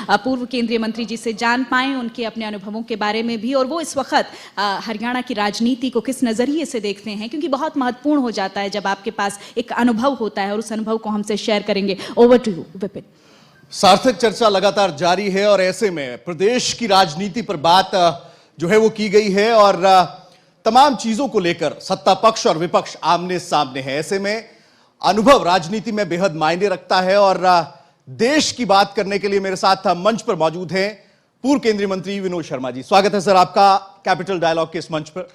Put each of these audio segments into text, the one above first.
पूर्व केंद्रीय मंत्री जी से जान पाएं, उनके अपने अनुभवों के बारे में भी, और वो इस वक्त हरियाणा की राजनीति को किस नजरिए से देखते हैं, क्योंकि बहुत महत्वपूर्ण हो जाता है जब आपके पास एक अनुभव होता है, और उस अनुभव को हमसे शेयर करेंगे। Over to you Vipin. सार्थक चर्चा लगातार जारी है और ऐसे में प्रदेश की राजनीति पर बात जो है वो की गई है और तमाम चीजों को लेकर सत्ता पक्ष और विपक्ष आमने सामने है। ऐसे में अनुभव राजनीति में बेहद मायने रखता है और देश की बात करने के लिए मेरे साथ मंच पर मौजूद हैं पूर्व केंद्रीय मंत्री विनोद शर्मा जी। स्वागत है सर आपका कैपिटल डायलॉग के इस मंच पर।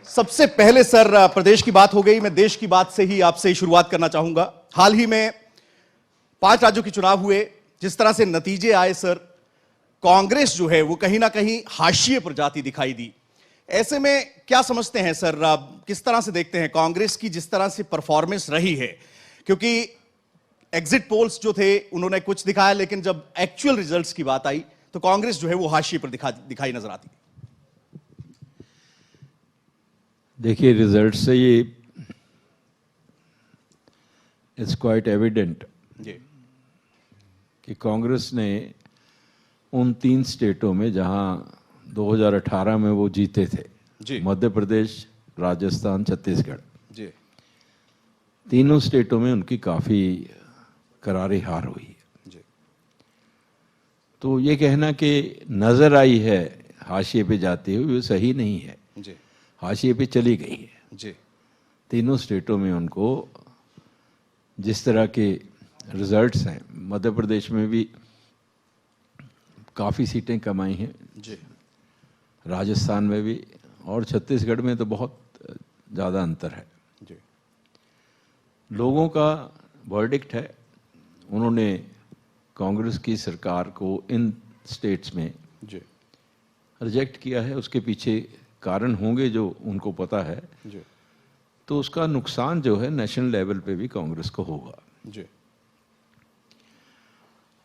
सबसे पहले सर, प्रदेश की बात हो गई, मैं देश की बात से ही आपसे शुरुआत करना चाहूंगा। हाल ही में 5 राज्यों के चुनाव हुए, जिस तरह से नतीजे आए सर, कांग्रेस जो है वो कहीं ना कहीं हाशिए पर जाती दिखाई दी। ऐसे में क्या समझते हैं सर, किस तरह से देखते हैं कांग्रेस की जिस तरह से परफॉर्मेंस रही है? क्योंकि एग्जिट पोल्स जो थे उन्होंने कुछ दिखाया, लेकिन जब एक्चुअल रिजल्ट्स की बात आई तो कांग्रेस जो है वो हाशिए पर दिखाई नजर आती है। देखिए, रिजल्ट से ये इट्स क्वाइट एविडेंट कि कांग्रेस ने उन 3 स्टेटों में जहां 2018 में वो जीते थे, मध्य प्रदेश, राजस्थान, छत्तीसगढ़, तीनों स्टेटों में उनकी काफी करारी हार हुई है। तो ये कहना कि नजर आई है हाशिए पे जाती हुई, वो सही नहीं है। हाशिए पे चली गई है। तीनों स्टेटों में उनको जिस तरह के रिजल्ट्स हैं, मध्य प्रदेश में भी काफ़ी सीटें कमाई हैं, राजस्थान में भी, और छत्तीसगढ़ में तो बहुत ज़्यादा अंतर है। लोगों का वर्डिक्ट है, उन्होंने कांग्रेस की सरकार को इन स्टेट्स में रिजेक्ट किया है। उसके पीछे कारण होंगे जो उनको पता है, तो उसका नुकसान जो है नेशनल लेवल पे भी कांग्रेस को होगा।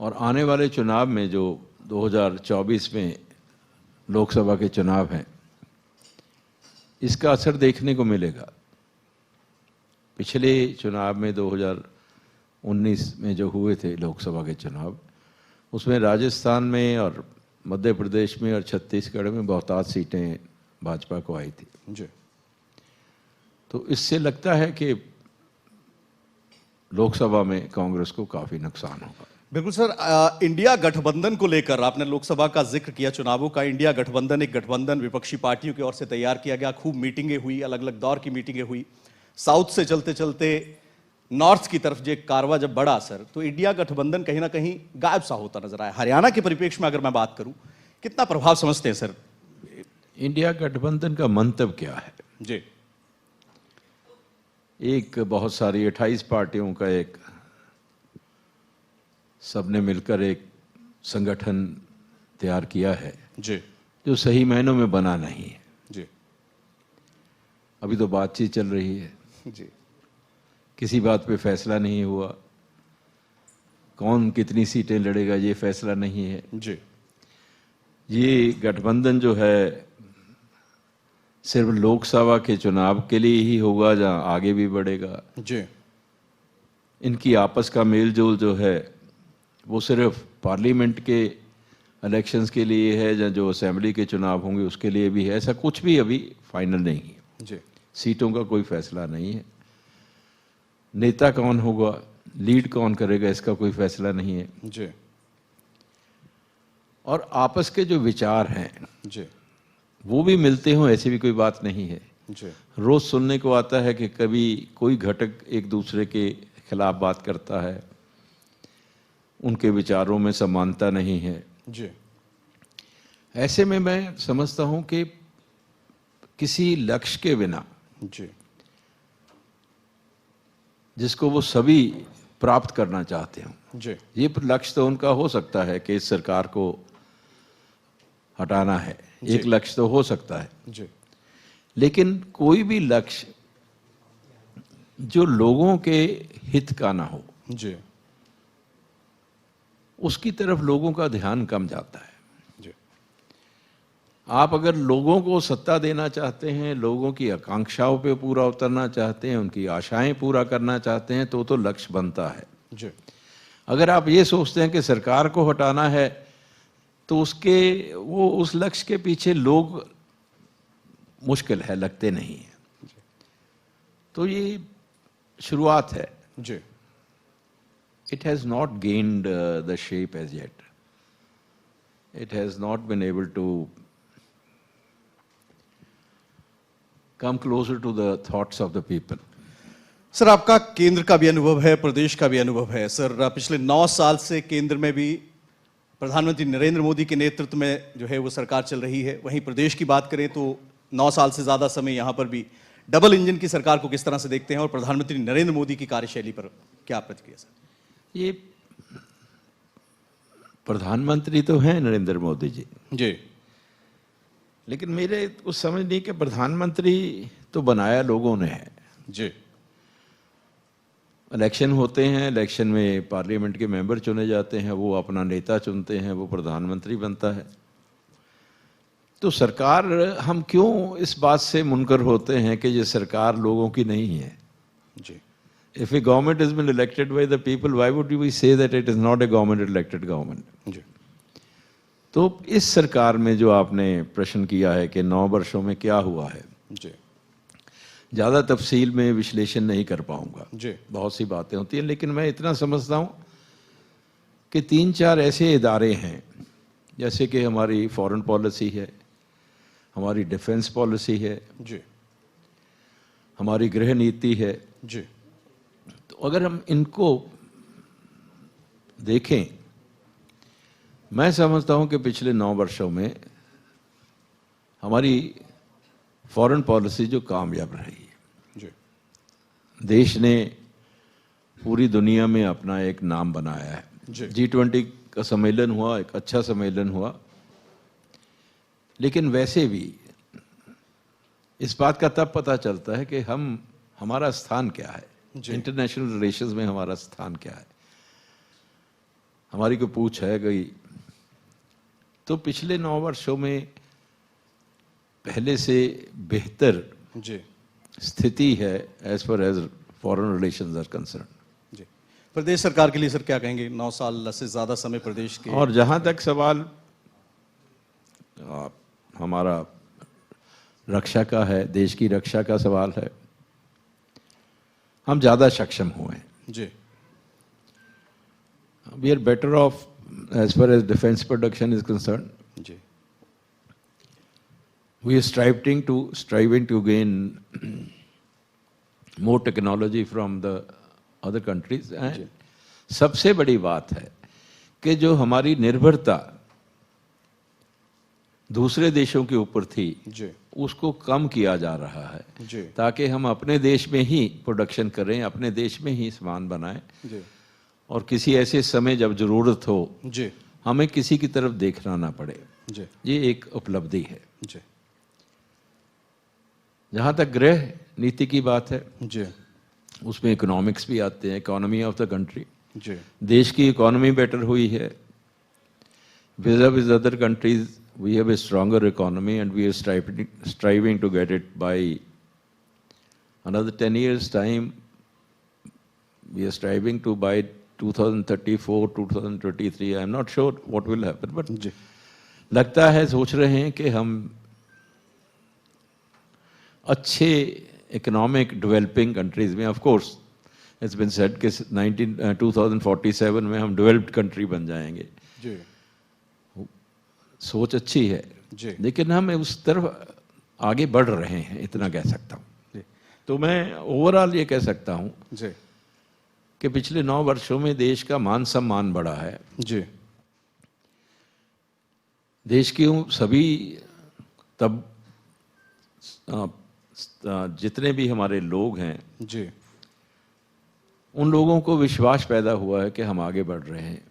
और आने वाले चुनाव में जो 2024 में लोकसभा के चुनाव हैं, इसका असर देखने को मिलेगा। पिछले चुनाव में 2019 में जो हुए थे लोकसभा के चुनाव, उसमें राजस्थान में और मध्य प्रदेश में और छत्तीसगढ़ में बहुतायत सीटें भाजपा को आई थी। तो इससे लगता है कि लोकसभा में कांग्रेस को काफी नुकसान होगा। बिल्कुल सर, इंडिया गठबंधन को लेकर आपने लोकसभा का जिक्र किया, चुनावों का। इंडिया गठबंधन एक गठबंधन विपक्षी पार्टियों की ओर से तैयार किया गया, खूब मीटिंगें हुई, अलग अलग दौर की मीटिंगें हुई। साउथ से चलते चलते नॉर्थ की तरफ जो कारवा जब बढ़ा सर, तो इंडिया गठबंधन कहीं ना कहीं गायब सा होता नजर आया। हरियाणा के परिप्रेक्ष्य में अगर मैं बात करूं, कितना प्रभाव समझते हैं सर? इंडिया गठबंधन का मंतव्य क्या है? एक बहुत सारी 28 पार्टियों का एक सबने मिलकर एक संगठन तैयार किया है, जो सही मायनों में बना नहीं है। अभी तो बातचीत चल रही है, किसी बात पे फैसला नहीं हुआ। कौन कितनी सीटें लड़ेगा ये फैसला नहीं है। ये गठबंधन जो है सिर्फ लोकसभा के चुनाव के लिए ही होगा, जहां आगे भी बढ़ेगा। इनकी आपस का मेल जोल जो है वो सिर्फ पार्लियामेंट के इलेक्शंस के लिए है, या जो असेंबली के चुनाव होंगे उसके लिए भी है। ऐसा कुछ भी अभी फाइनल नहीं है। सीटों का कोई फैसला नहीं है। नेता कौन होगा, लीड कौन करेगा, इसका कोई फैसला नहीं है। और आपस के जो विचार हैं वो भी मिलते हों, ऐसी भी कोई बात नहीं है। रोज सुनने को आता है कि कभी कोई घटक एक दूसरे के खिलाफ बात करता है, उनके विचारों में समानता नहीं है। ऐसे में मैं समझता हूं कि किसी लक्ष्य के बिना, जिसको वो सभी प्राप्त करना चाहते हों, ये लक्ष्य तो उनका हो सकता है कि इस सरकार को हटाना है, एक लक्ष्य तो हो सकता है। लेकिन कोई भी लक्ष्य जो लोगों के हित का ना हो, उसकी तरफ लोगों का ध्यान कम जाता है। आप अगर लोगों को सत्ता देना चाहते हैं, लोगों की आकांक्षाओं पे पूरा उतरना चाहते हैं, उनकी आशाएं पूरा करना चाहते हैं, तो लक्ष्य बनता है। अगर आप ये सोचते हैं कि सरकार को हटाना है तो उसके वो उस लक्ष्य के पीछे लोग मुश्किल है, लगते नहीं है। तो ये शुरुआत है जी। It has not gained the shape as yet. It has not been able to come closer to the thoughts of the people. Sir, आपका केंद्र का भी अनुभव है, प्रदेश का भी अनुभव है। सर, पिछले 9 साल से केंद्र में भी प्रधानमंत्री नरेंद्र मोदी के नेतृत्व में जो है वो सरकार चल रही है। वहीं प्रदेश की बात करें तो 9 साल से ज्यादा समय यहाँ पर भी डबल इंजन की सरकार को किस तरह से देखते हैं और प्रधानमंत्री नरेंद्र मोदी की कार्यशैली पर क्या प्रतिक्रिया सर? ये प्रधानमंत्री तो हैं नरेंद्र मोदी जी जी, लेकिन मेरे कुछ समझ नहीं कि प्रधानमंत्री तो बनाया लोगों ने है जी, इलेक्शन होते हैं, इलेक्शन में पार्लियामेंट के मेंबर चुने जाते हैं, वो अपना नेता चुनते हैं, वो प्रधानमंत्री बनता है। तो सरकार, हम क्यों इस बात से मुनकर होते हैं कि ये सरकार लोगों की नहीं है? जी, If a government has been elected by the people, why would we say that it is not a government elected government? जी, तो इस सरकार में जो आपने प्रश्न किया है कि 9 वर्षों में क्या हुआ है, जी, ज़्यादा तफसील में विश्लेषण नहीं कर पाऊंगा। जी, बहुत सी बातें होती हैं, लेकिन मैं इतना समझता हूँ कि 3-4 ऐसे इदारे हैं, जैसे कि हमारी फॉरेन पॉलिसी है, हमारी डिफेंस पॉलिसी है, जी, हमारी गृह नीति है। जी, तो अगर हम इनको देखें, मैं समझता हूं कि पिछले 9 वर्षों में हमारी फॉरेन पॉलिसी जो कामयाब रही है, जी, देश ने पूरी दुनिया में अपना एक नाम बनाया है। जी। G20 का सम्मेलन हुआ, एक अच्छा सम्मेलन हुआ, लेकिन वैसे भी इस बात का तब पता चलता है कि हमारा स्थान क्या है, इंटरनेशनल रिलेशंस में हमारा स्थान क्या है, हमारी कोई पूछ है गई। तो पिछले 9 वर्षों में पहले से बेहतर जी, स्थिति है as far as foreign relations are concern. जी। प्रदेश सरकार के लिए सर क्या कहेंगे? 9 साल से ज्यादा समय प्रदेश के। और जहां तक सवाल हमारा रक्षा का है, देश की रक्षा का सवाल है, हम ज्यादा सक्षम हुए हैं। जी, we are better off as far as defence production is concern. जी, We are striving to gain more technology from the other countries, and सबसे बड़ी बात है कि जो हमारी निर्भरता दूसरे देशों के ऊपर थी, जी, उसको कम किया जा रहा है, जी, ताकि हम अपने देश में ही प्रोडक्शन करें, अपने देश में ही सामान बनाएं, जी, और किसी ऐसे समय जब जरूरत हो जी, हमें किसी की तरफ देखना ना पड़े। जी, ये एक उपलब्धि है। जी, जहाँ तक गृह नीति की बात है, जी, उसमें इकोनॉमिक्स भी आते हैं, इकोनॉमी ऑफ द कंट्री। जी, देश की इकोनॉमी बेटर हुई है, vis-a-vis other countries we have a stronger economy and we are striving to get it by another 10 years time. We are striving to by 2034 2023, I am not sure what will happen, but जी, लगता है, सोच रहे हैं कि हम अच्छे economic developing countries में, of course it's been said कि 2047 में हम डेवलप्ड कंट्री बन जाएंगे। जी, सोच अच्छी है, जी, लेकिन हम उस तरफ आगे बढ़ रहे हैं, इतना कह सकता हूँ। जी, तो मैं ओवरऑल ये कह सकता हूँ जी, कि पिछले 9 वर्षों में देश का मान सम्मान बढ़ा है। जी, देश के सभी तब जितने भी हमारे लोग हैं, जी, उन लोगों को विश्वास पैदा हुआ है कि हम आगे बढ़ रहे हैं,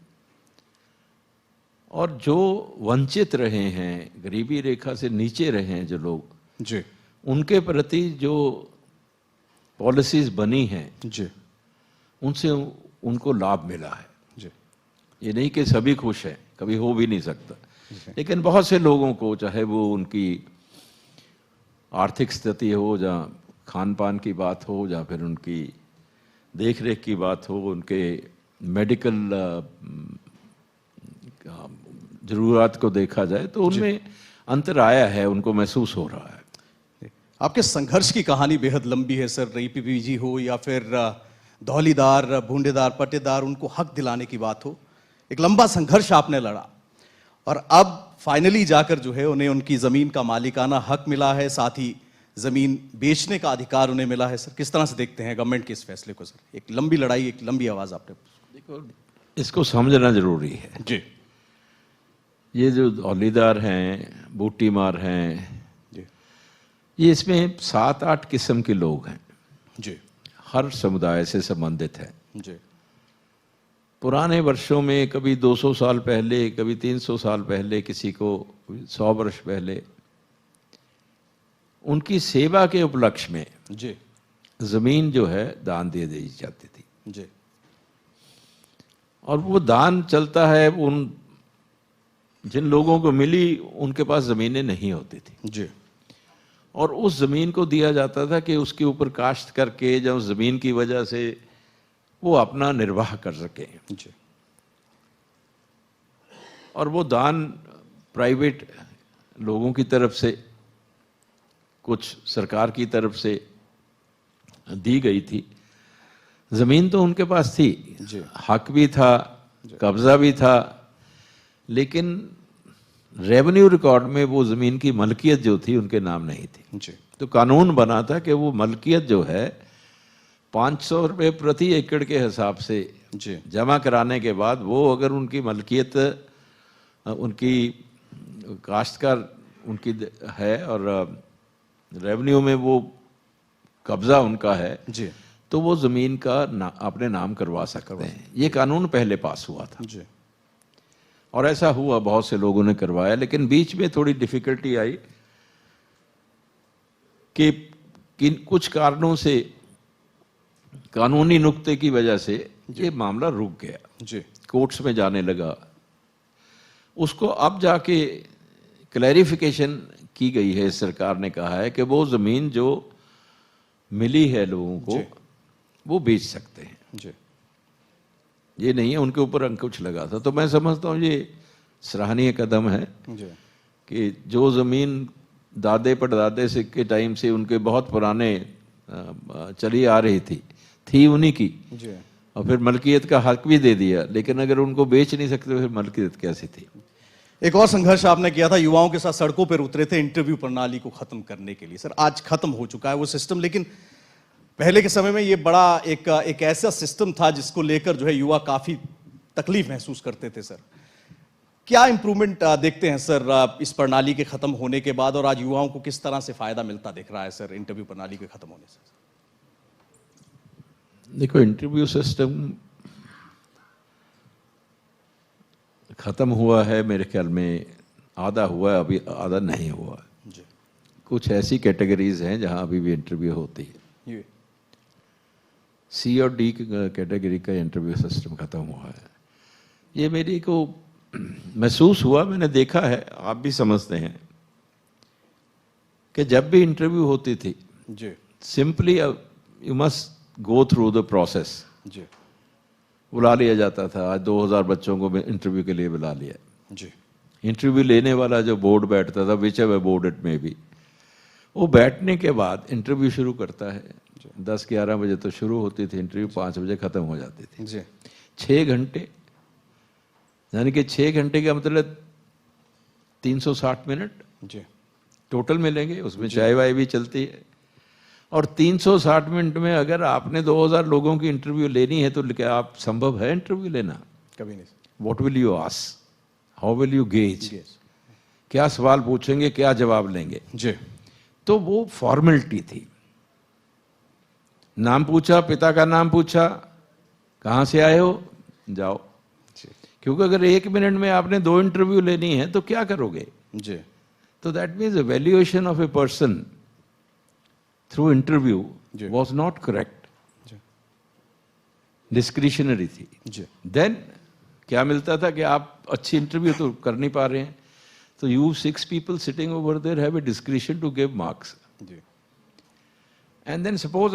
और जो वंचित रहे हैं, गरीबी रेखा से नीचे रहे हैं जो लोग, जी, उनके प्रति जो पॉलिसीज बनी हैं, जी, उनसे उनको लाभ मिला है। जी, ये नहीं कि सभी खुश हैं, कभी हो भी नहीं सकता, लेकिन बहुत से लोगों को, चाहे वो उनकी आर्थिक स्थिति हो, या खान पान की बात हो, या फिर उनकी देख रेख की बात हो, उनके मेडिकल जरूरत को देखा जाए तो उनमें अंतर आया है, उनको महसूस हो रहा है। आपके संघर्ष की कहानी बेहद लंबी है सर। ईपीपीजी हो या फिर धौलीदार, बूंदेदार, पट्टेदार, उनको हक दिलाने की बात हो, एक लंबा संघर्ष आपने लड़ा और अब फाइनली जाकर जो है उन्हें उनकी जमीन का मालिकाना हक मिला है, साथ ही जमीन बेचने का अधिकार उन्हें मिला है। सर, किस तरह से देखते हैं गवर्नमेंट के इस फैसले को? सर, एक लंबी लड़ाई, एक लंबी आवाज आपने। देखो, इसको समझना जरूरी है जी। ये जो धौलीदार हैं, बूटी मार हैं, जी, ये इसमें 7-8 किस्म के लोग हैं जी, हर समुदाय से संबंधित है। जी, पुराने वर्षों में कभी 200 साल पहले, कभी 300 साल पहले, किसी को 100 वर्ष पहले, उनकी सेवा के उपलक्ष्य में जी, जमीन जो है दान दे दी जाती थी। जी, और वो दान चलता है उन जिन लोगों को मिली, उनके पास जमीनें नहीं होती थी जी, और उस जमीन को दिया जाता था कि उसके ऊपर काश्त करके जब जमीन की वजह से वो अपना निर्वाह कर सके। जी, और वो दान प्राइवेट लोगों की तरफ से, कुछ सरकार की तरफ से दी गई थी। जमीन तो उनके पास थी, हक भी था, कब्जा भी था, लेकिन रेवेन्यू रिकॉर्ड में वो जमीन की मलकियत जो थी उनके नाम नहीं थी। जी, तो कानून बना था कि वो मलकियत जो है 500 रुपये प्रति एकड़ के हिसाब से जी, जमा कराने के बाद वो अगर उनकी मलकियत, उनकी काश्तकार उनकी है और रेवेन्यू में वो कब्जा उनका है, जी, तो वो जमीन का अपने नाम करवा सकते हैं। ये कानून पहले पास हुआ था जी, और ऐसा हुआ, बहुत से लोगों ने करवाया, लेकिन बीच में थोड़ी डिफिकल्टी आई कि कुछ कारणों से, कानूनी नुक्ते की वजह से ये मामला रुक गया, जी, कोर्ट्स में जाने लगा। उसको अब जाके क्लैरिफिकेशन की गई है, सरकार ने कहा है कि वो जमीन जो मिली है लोगों को वो बेच सकते हैं। जी, ये नहीं है उनके ऊपर अंकुश लगा था। तो मैं समझता हूँ ये सराहनीय कदम है जी, कि जो जमीन दादे परदादे से के टाइम से उनके बहुत पुराने चली आ रही थी उन्हीं की, जी, और फिर मलकियत का हक भी दे दिया, लेकिन अगर उनको बेच नहीं सकते फिर मलकियत कैसी थी? एक और संघर्ष आपने किया था, युवाओं के साथ सड़कों पर उतरे थे इंटरव्यू प्रणाली को खत्म करने के लिए। सर, आज खत्म हो चुका है वो सिस्टम, लेकिन पहले के समय में ये बड़ा एक ऐसा सिस्टम था जिसको लेकर जो है युवा काफी तकलीफ महसूस करते थे। सर, क्या इंप्रूवमेंट देखते हैं सर इस प्रणाली के खत्म होने के बाद, और आज युवाओं को किस तरह से फायदा मिलता दिख रहा है सर इंटरव्यू प्रणाली के खत्म होने से? देखो, इंटरव्यू सिस्टम खत्म हुआ है मेरे ख्याल में, आधा हुआ है, अभी आधा नहीं हुआ है। जी, कुछ ऐसी कैटेगरीज हैं जहां अभी भी इंटरव्यू होती है। सी और डी कैटेगरी का इंटरव्यू सिस्टम खत्म हुआ है। ये मेरी को महसूस हुआ, मैंने देखा है, आप भी समझते हैं कि जब भी इंटरव्यू होती थी, जी, simply you must go through the process. जी, बुला लिया जाता था। आज 2000 बच्चों को इंटरव्यू के लिए बुला लिया। जी, इंटरव्यू लेने वाला जो बोर्ड बैठता था, विच एवर बोर्ड इट में भी, वो बैठने के बाद इंटरव्यू शुरू करता है। 10-11 बजे तो शुरू होती थी इंटरव्यू, 5 बजे खत्म हो जाती थी। जी, 6 घंटे, यानी कि 6 घंटे का मतलब 360 मिनट जी, टोटल मिलेंगे, उसमें चाय वाय भी चलती है। और 360 मिनट में अगर आपने 2000 लोगों की इंटरव्यू लेनी है तो क्या आप संभव है इंटरव्यू लेना? कभी नहीं। What will you ask, how will you gauge, क्या सवाल पूछेंगे, क्या जवाब लेंगे? जी, तो वो फॉर्मेलिटी थी। नाम पूछा, पिता का नाम पूछा, कहाँ से आए हो, जाओ। क्योंकि अगर 1 मिनट में आपने 2 इंटरव्यू लेनी है तो क्या करोगे? जी, तो that means valuation of a person through interview was not correct, discretionary थी। जी, देन क्या मिलता था कि आप अच्छी इंटरव्यू तो कर नहीं पा रहे हैं, तो you 6 people sitting over there have a discretion to give marks. जी, एंड देन सपोज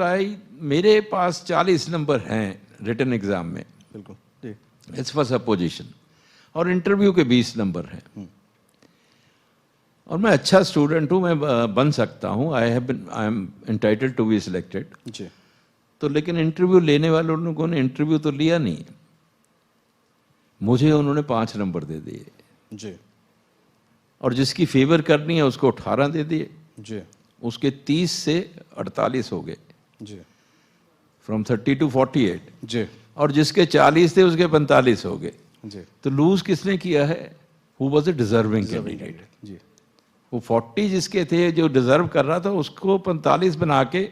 मेरे पास 40 नंबर हैं रिटन एग्जाम में, बिल्कुल, जी, इट्स फॉर सपोजिशन, और इंटरव्यू के 20 नंबर हैं। और मैं अच्छा स्टूडेंट हूँ, मैं बन सकता हूँ, I am entitled to be selected जी। तो लेकिन इंटरव्यू लेने वाले लोगों ने इंटरव्यू तो लिया नहीं, मुझे उन्होंने 5 नंबर दे दिए जी। और जिसकी फेवर करनी है उसको 18 दे दिए जी। उसके 30 से 48 हो गए जी। फ्रॉम 30 टू 48 जी। और जिसके 40 थे उसके 45 हो गए। जी। तो लूज किसने किया है? Who was a deserving candidate. जी। वो 40 जिसके थे जो डिजर्व कर रहा था उसको 45 बना के,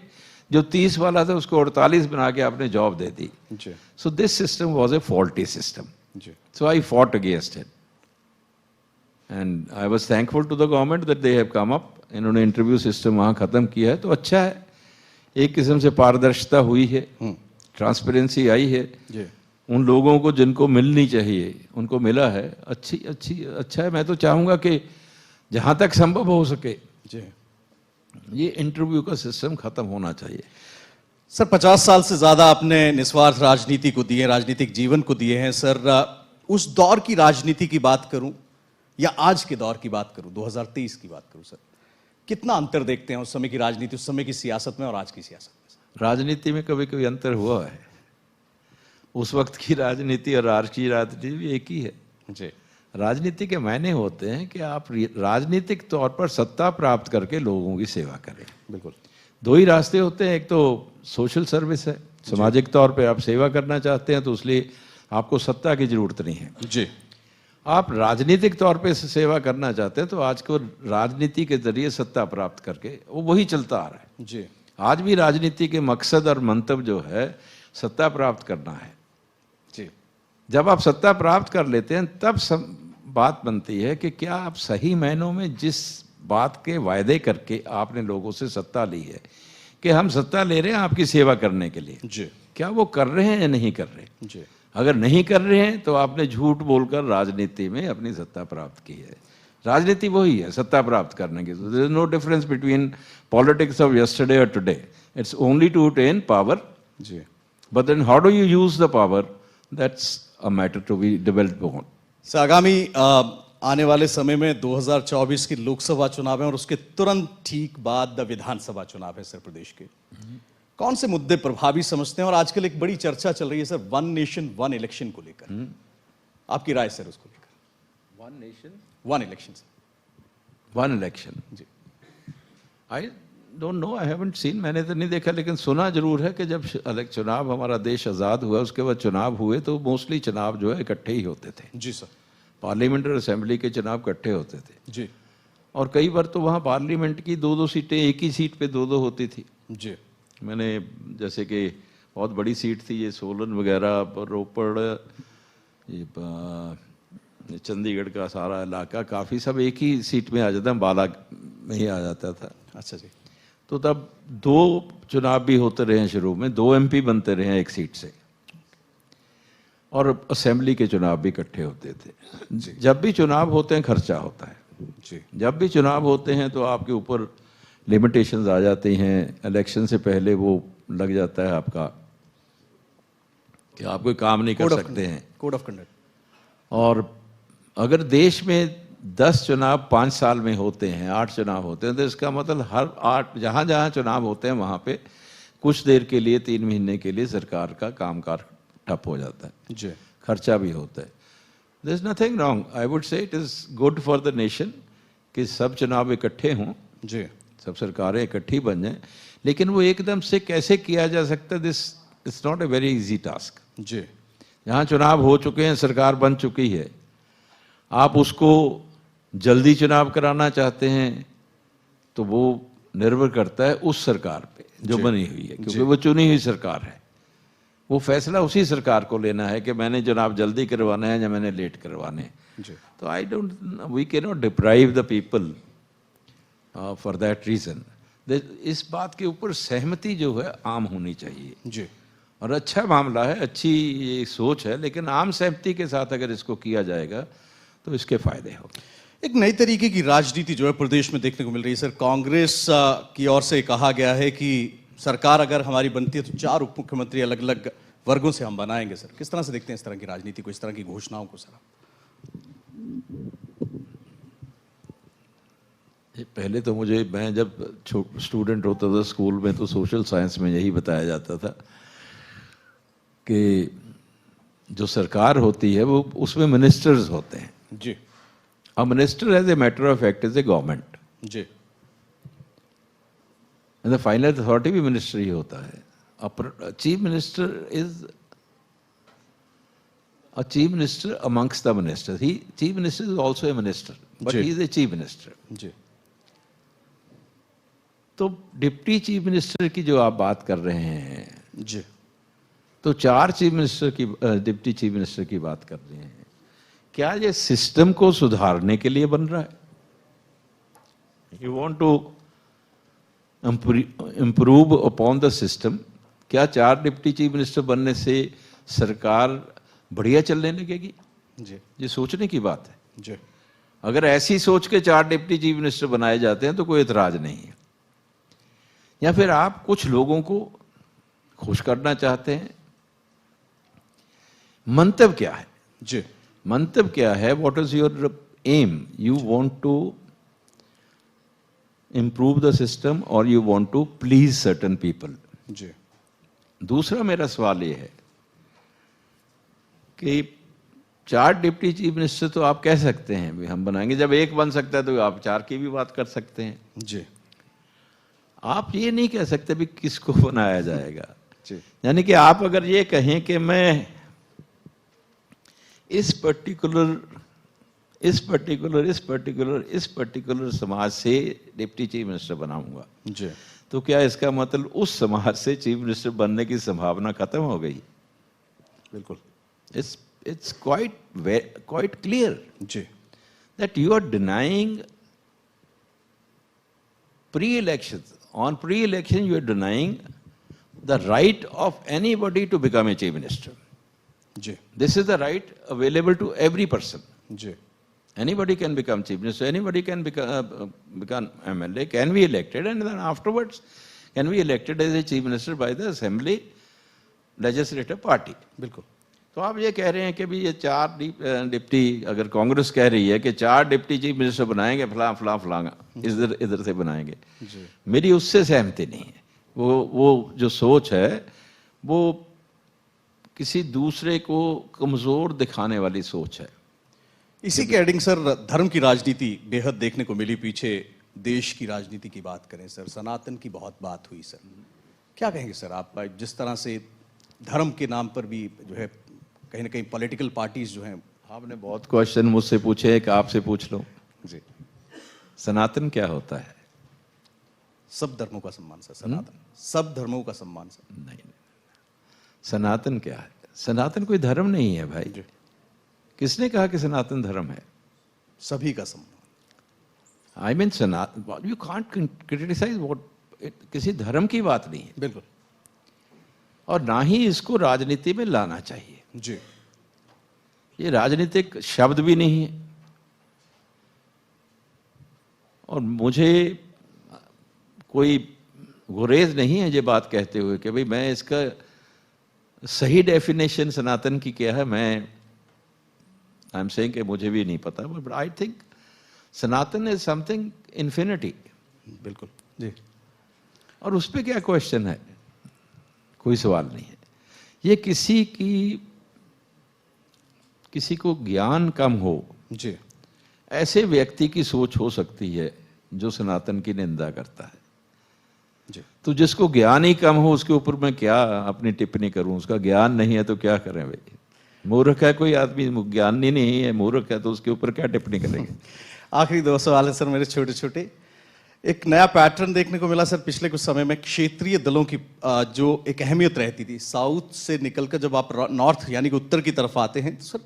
जो 30 वाला था उसको 48 बना के आपने जॉब दे दी। जी। So this system was a faulty system. जी। So I fought against it and I was thankful to the government that they have come up. इन्होंने इंटरव्यू सिस्टम वहाँ ख़त्म किया है तो अच्छा है, एक किस्म से पारदर्शिता हुई है, ट्रांसपेरेंसी आई है। जी। उन लोगों को जिनको मिलनी चाहिए उनको मिला है। अच्छा है। मैं तो चाहूँगा कि जहाँ तक संभव हो सके जी ये इंटरव्यू का सिस्टम खत्म होना चाहिए। सर, 50 साल से ज्यादा आपने निस्वार्थ राजनीति को दिए, राजनीतिक जीवन को दिए हैं सर। उस दौर की राजनीति की बात करूं या आज के दौर की बात करूं, 2023 की बात करूं सर, कितना अंतर देखते हैं उस समय की राजनीति, उस समय की सियासत में और आज की सियासत में? राजनीति में कभी कभी अंतर हुआ है। उस वक्त की राजनीति और आज की राजनीति भी एक ही है जी। राजनीति के मायने होते हैं कि आप राजनीतिक तौर पर सत्ता प्राप्त करके लोगों की सेवा करें। बिल्कुल। 2 ही रास्ते होते हैं, एक तो सोशल सर्विस है, सामाजिक तौर पे आप सेवा करना चाहते हैं तो इसलिए आपको सत्ता की जरूरत नहीं है। जी। आप राजनीतिक तौर पे सेवा करना चाहते हैं तो आज को राजनीति के जरिए सत्ता प्राप्त करके वो वही चलता आ रहा है। जी। आज भी राजनीति के मकसद और मंतव्य जो है सत्ता प्राप्त करना है। जी। जब आप सत्ता प्राप्त कर लेते हैं तब बात बनती है कि क्या आप सही मायनों में जिस बात के वायदे करके आपने लोगों से सत्ता ली है कि हम सत्ता ले रहे हैं आपकी सेवा करने के लिए, जी, क्या वो कर रहे हैं या नहीं कर रहे? जी। अगर नहीं कर रहे हैं तो आपने झूठ बोलकर राजनीति में अपनी सत्ता प्राप्त की है। राजनीति वही है सत्ता प्राप्त करने की। There is no difference between politics of yesterday और today. It's only to attain power. जी। But then how do you use the power, that's a matter to be developed on. Sir, आगामी आने वाले समय में 2024 की लोकसभा चुनाव है और उसके तुरंत ठीक बाद विधानसभा चुनाव है सर प्रदेश के। कौन से मुद्दे प्रभावी समझते हैं? और आजकल एक बड़ी चर्चा चल रही है sir, one nation one election को लेकर, आपकी राय सर उसको लेकर? One nation one election sir. One election. जी। I don't know, I haven't seen, मैंने तो नहीं देखा, लेकिन सुना जरूर है कि जब चुनाव हमारा देश आज़ाद हुआ उसके बाद चुनाव हुए तो मोस्टली चुनाव जो है इकट्ठे ही होते थे। जी सर। पार्लियामेंट और असेंबली के चुनाव इकट्ठे होते थे। जी। और कई बार तो वहाँ पार्लियामेंट की 2-2 सीटें एक ही सीट पे 2-2 होती थी। जी। मैंने जैसे कि बहुत बड़ी सीट थी ये सोलन वगैरह, रोपड़, ये चंडीगढ़ का सारा इलाका काफ़ी सब एक ही सीट में आ जाता, बाला में ही आ जाता था। अच्छा जी। तो तब 2 चुनाव भी होते रहे हैं, शुरू में 2 MP बनते रहे हैं एक सीट से, और असेंबली के चुनाव भी इकट्ठे होते थे। जब भी चुनाव होते हैं खर्चा होता है। जी। जब भी चुनाव होते हैं तो आपके ऊपर लिमिटेशंस आ जाती हैं। इलेक्शन से पहले वो लग जाता है आपका कि आप कोई काम नहीं कर सकते हैं, कोड ऑफ कंडक्ट। और अगर देश में 10 चुनाव 5 साल में होते हैं, 8 चुनाव होते हैं, तो इसका मतलब हर 8 जहाँ जहाँ चुनाव होते हैं वहाँ पे कुछ देर के लिए 3 महीने के लिए सरकार का कामकाज ठप हो जाता है। जी। खर्चा भी होता है। There is nothing wrong, I would say it is good for the nation कि सब चुनाव इकट्ठे हों, जी, सब सरकारें इकट्ठी बन जाएं, लेकिन वो एकदम से कैसे किया जा सकता है, this it's not a very easy task. जी। यहाँ चुनाव हो चुके हैं, सरकार बन चुकी है, आप उसको जल्दी चुनाव कराना चाहते हैं तो वो निर्भर करता है उस सरकार पे जो बनी हुई है, क्योंकि वो चुनी हुई सरकार है। वो फैसला उसी सरकार को लेना है कि मैंने चुनाव जल्दी करवाना है या मैंने लेट करवाने हैं। तो I don't, we can not deprive the people for that reason. इस बात के ऊपर सहमति जो है आम होनी चाहिए। जी। और अच्छा मामला है, अच्छी ये सोच है, लेकिन आम सहमति के साथ अगर इसको किया जाएगा तो इसके फायदे होंगे। एक नई तरीके की राजनीति जो है प्रदेश में देखने को मिल रही है सर। कांग्रेस की ओर से कहा गया है कि सरकार अगर हमारी बनती है तो 4 उप मुख्यमंत्री अलग अलग वर्गों से हम बनाएंगे सर। किस तरह से देखते हैं इस तरह की राजनीति को, इस तरह की घोषणाओं को सर? पहले तो मैं जब स्टूडेंट होता था स्कूल में तो सोशल साइंस में यही बताया जाता था कि जो सरकार होती है वो उसमें मिनिस्टर्स होते हैं जी। A minister as a matter of fact is a government जी। एंड द फाइनल अथॉरिटी भी मिनिस्टर ही होता है। Chief minister is a chief minister amongst the ministers. Chief minister is also a minister, but he is a chief minister. जी। तो deputy chief minister की जो आप बात कर रहे हैं जी। तो 4 चीफ मिनिस्टर की डिप्टी चीफ मिनिस्टर की बात कर रहे हैं। क्या ये सिस्टम को सुधारने के लिए बन रहा है? You want to improve upon the system. क्या 4 डिप्टी चीफ मिनिस्टर बनने से सरकार बढ़िया चलने लगेगी? जी। ये सोचने की बात है। जी। अगर ऐसी सोच के 4 डिप्टी चीफ मिनिस्टर बनाए जाते हैं तो कोई एतराज नहीं है। या फिर आप कुछ लोगों को खुश करना चाहते हैं। मंतव्य क्या है? जी। मंतव्य क्या है? What is your aim? You want to improve the system और you want to please certain people. जी। दूसरा मेरा सवाल ये है कि 4 डिप्टी चीफ मिनिस्टर तो आप कह सकते हैं भी हम बनाएंगे, जब एक बन सकता है तो आप 4 की भी बात कर सकते हैं। जी। आप ये नहीं कह सकते भी किसको बनाया जाएगा। जी। यानी कि आप अगर ये कहें कि मैं इस पर्टिकुलर समाज से डिप्टी चीफ मिनिस्टर बनाऊंगा, जी। तो क्या इसका मतलब उस समाज से चीफ मिनिस्टर बनने की संभावना खत्म हो गई? बिल्कुल। It's quite clear ji. that you are denying pre-elections. On pre-election, you are denying the right of anybody to become a chief minister. Ji. This is the right available to every person. Ji. Anybody can become chief minister. Anybody can become MLA, can be elected, and then afterwards can be elected as a chief minister by the assembly legislative party. बिल्कुल। तो आप ये कह रहे हैं कि भी ये 4 डिप्टी, अगर कांग्रेस कह रही है कि 4 डिप्टी चीफ मिनिस्टर बनाएंगे, फलांगा इधर से बनाएंगे, मेरी उससे सहमति नहीं है। वो जो सोच है वो किसी दूसरे को कमजोर दिखाने वाली सोच है। इसी के एडिंग सर, धर्म की राजनीति बेहद देखने को मिली पीछे। देश की राजनीति की बात करें सर, सनातन की बहुत बात हुई सर, क्या कहेंगे सर आप? जिस तरह से धर्म के नाम पर भी जो है कहीं ना कहीं पॉलिटिकल पार्टीज जो हैं। आपने बहुत क्वेश्चन मुझसे पूछे, एक आपसे पूछ लो जी। सनातन क्या होता है? सब धर्मों का सम्मान सर। सनातन सब धर्मों का सम्मान सर। नहीं, सनातन क्या है? सनातन कोई धर्म नहीं है भाई। किसने कहा कि सनातन धर्म है? सभी का सम्मान। I mean Sanatan, you can't criticise what, किसी धर्म की बात नहीं है। बिल्कुल। और ना ही इसको राजनीति में लाना चाहिए जी। ये राजनीतिक शब्द भी नहीं है। और मुझे कोई गुरेज नहीं है ये बात कहते हुए कि भाई मैं इसका सही डेफिनेशन सनातन की क्या है, आई एम सेइंग कि मुझे भी नहीं पता, but I think Sanatan is something infinity. बिल्कुल जी। और उस पर क्या क्वेश्चन है? कोई सवाल नहीं है। ये किसी को ज्ञान कम हो जी, ऐसे व्यक्ति की सोच हो सकती है जो सनातन की निंदा करता है जी। तो जिसको ज्ञान ही कम हो उसके ऊपर मैं क्या अपनी टिप्पणी करूं? उसका ज्ञान नहीं है तो क्या करें भाई? मूर्ख है कोई आदमी, ज्ञान नहीं है, मूर्ख है, तो उसके ऊपर क्या टिप्पणी करेंगे? आखिरी 2 सवाल है सर मेरे छोटे छोटे। एक नया पैटर्न देखने को मिला सर पिछले कुछ समय में, क्षेत्रीय दलों की जो एक अहमियत रहती थी, साउथ से निकलकर जब आप नॉर्थ यानी कि उत्तर की तरफ आते हैं तो सर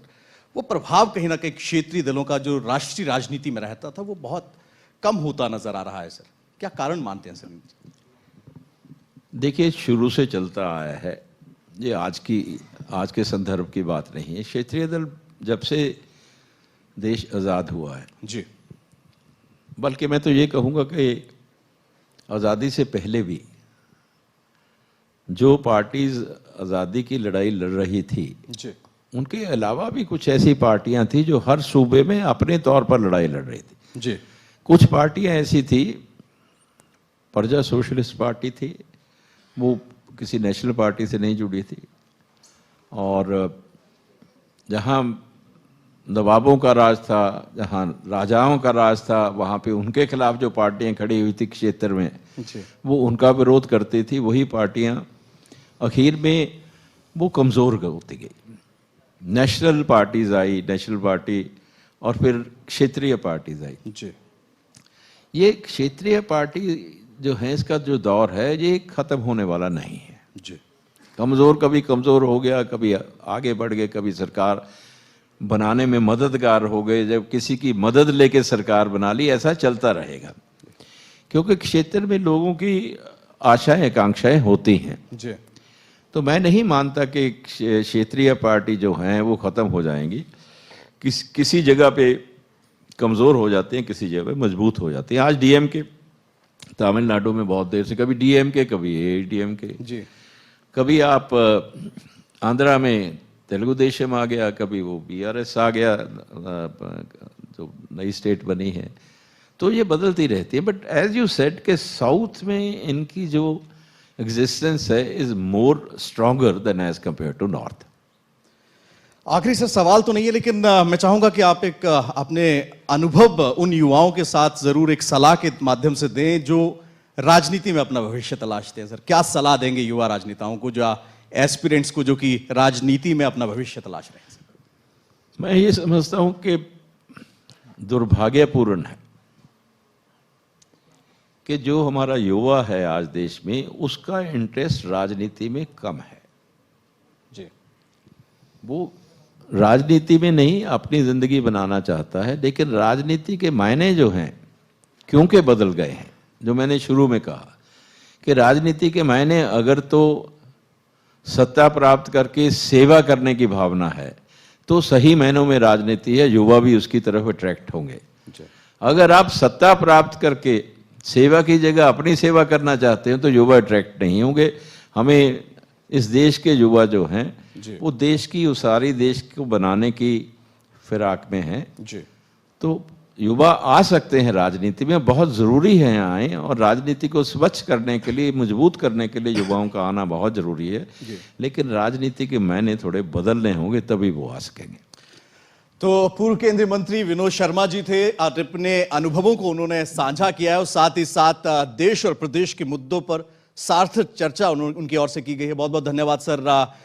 वो प्रभाव कहीं ना कहीं क्षेत्रीय दलों का जो राष्ट्रीय राजनीति में रहता था वो बहुत कम होता नजर आ रहा है सर। क्या कारण मानते हैं सर? देखिए, शुरू से चलता आया है, ये आज के संदर्भ की बात नहीं है। क्षेत्रीय दल जब से देश आज़ाद हुआ है जी, बल्कि मैं तो ये कहूँगा कि आज़ादी से पहले भी जो पार्टीज आज़ादी की लड़ाई लड़ रही थी जी, उनके अलावा भी कुछ ऐसी पार्टियां थी जो हर सूबे में अपने तौर पर लड़ाई लड़ रही थी। जी। कुछ पार्टियां ऐसी थी, प्रजा सोशलिस्ट पार्टी थी, वो किसी नेशनल पार्टी से नहीं जुड़ी थी, और जहां नवाबों का राज था, जहां राजाओं का राज था, वहां पे उनके खिलाफ जो पार्टियां खड़ी हुई थी क्षेत्र में, वो उनका विरोध करती थी। वही पार्टियां आखिर में वो कमज़ोर होती गई। National parties I, national party, और फिर क्षेत्रीय पार्टीज आई। जी। ये क्षेत्रीय पार्टी जो है, इसका जो दौर है, ये ख़त्म होने वाला नहीं है। जी। कमज़ोर कभी कमज़ोर हो गया, कभी आगे बढ़ गए, कभी सरकार बनाने में मददगार हो गए, जब किसी की मदद लेके सरकार बना ली, ऐसा चलता रहेगा। क्योंकि क्षेत्र में लोगों की आशाएं आकांक्षाएं होती हैं। जी। तो मैं नहीं मानता कि क्षेत्रीय पार्टी जो हैं वो ख़त्म हो जाएंगी। किसी जगह पे कमज़ोर हो जाते हैं, किसी जगह पे मजबूत हो जाते हैं। आज डीएमके तमिलनाडु में बहुत देर से, कभी डीएमके कभी एडीएमके, जी, कभी आप आंध्रा में तेलुगु देशम आ गया, कभी वो बीआरएस आ गया, जो नई स्टेट बनी है। तो ये बदलती रहती है। बट एज यू सेड के साउथ में इनकी जो एग्जिस्टेंस है is more stronger than as compared to north. आखिरी से सवाल तो नहीं है, लेकिन मैं चाहूंगा कि आप एक अपने अनुभव उन युवाओं के साथ जरूर एक सलाह के माध्यम से दें जो राजनीति में अपना भविष्य तलाशते हैं। सर, क्या सलाह देंगे युवा राजनेताओं को, जो एस्पिरेंट्स को, जो कि राजनीति में अपना भविष्य तलाश रहे हैं? मैं ये समझता हूं कि दुर्भाग्यपूर्ण है कि जो हमारा युवा है आज देश में, उसका इंटरेस्ट राजनीति में कम है। जी। वो राजनीति में नहीं अपनी जिंदगी बनाना चाहता है, लेकिन राजनीति के मायने जो हैं क्योंकि बदल गए हैं। जो मैंने शुरू में कहा कि राजनीति के मायने अगर तो सत्ता प्राप्त करके सेवा करने की भावना है, तो सही मायनों में राजनीति है, युवा भी उसकी तरफ अट्रैक्ट होंगे। अगर आप सत्ता प्राप्त करके सेवा की जगह अपनी सेवा करना चाहते हैं, तो युवा अट्रैक्ट नहीं होंगे। हमें इस देश के युवा जो हैं वो देश की उसारी, देश को बनाने की फिराक में हैं। तो युवा आ सकते हैं राजनीति में, बहुत ज़रूरी है आए, और राजनीति को स्वच्छ करने के लिए, मजबूत करने के लिए युवाओं का आना बहुत ज़रूरी है। लेकिन राजनीति के मायने थोड़े बदलने होंगे, तभी वो आ सकेंगे। तो पूर्व केंद्रीय मंत्री विनोद शर्मा जी थे। अपने अनुभवों को उन्होंने साझा किया है, और साथ ही साथ देश और प्रदेश के मुद्दों पर सार्थक चर्चा उनकी ओर से की गई है। बहुत बहुत धन्यवाद सर,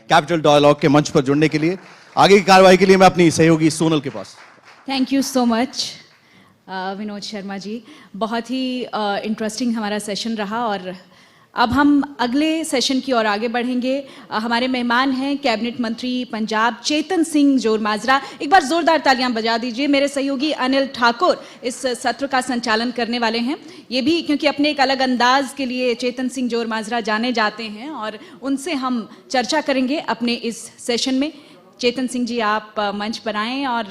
कैपिटल डायलॉग के मंच पर जुड़ने के लिए। आगे की कार्रवाई के लिए मैं अपनी सहयोगी सोनल के पास। Thank you so much Vinod Sharma ji. बहुत ही इंटरेस्टिंग हमारा सेशन रहा, और अब हम अगले सेशन की ओर आगे बढ़ेंगे। हमारे मेहमान हैं कैबिनेट मंत्री पंजाब चेतन सिंह जोरमाजरा। एक बार जोरदार तालियां बजा दीजिए। मेरे सहयोगी अनिल ठाकुर इस सत्र का संचालन करने वाले हैं। ये भी क्योंकि अपने एक अलग अंदाज के लिए चेतन सिंह जोरमाजरा जाने जाते हैं, और उनसे हम चर्चा करेंगे अपने इस सेशन में। चेतन सिंह जी, आप मंच पर आएँ और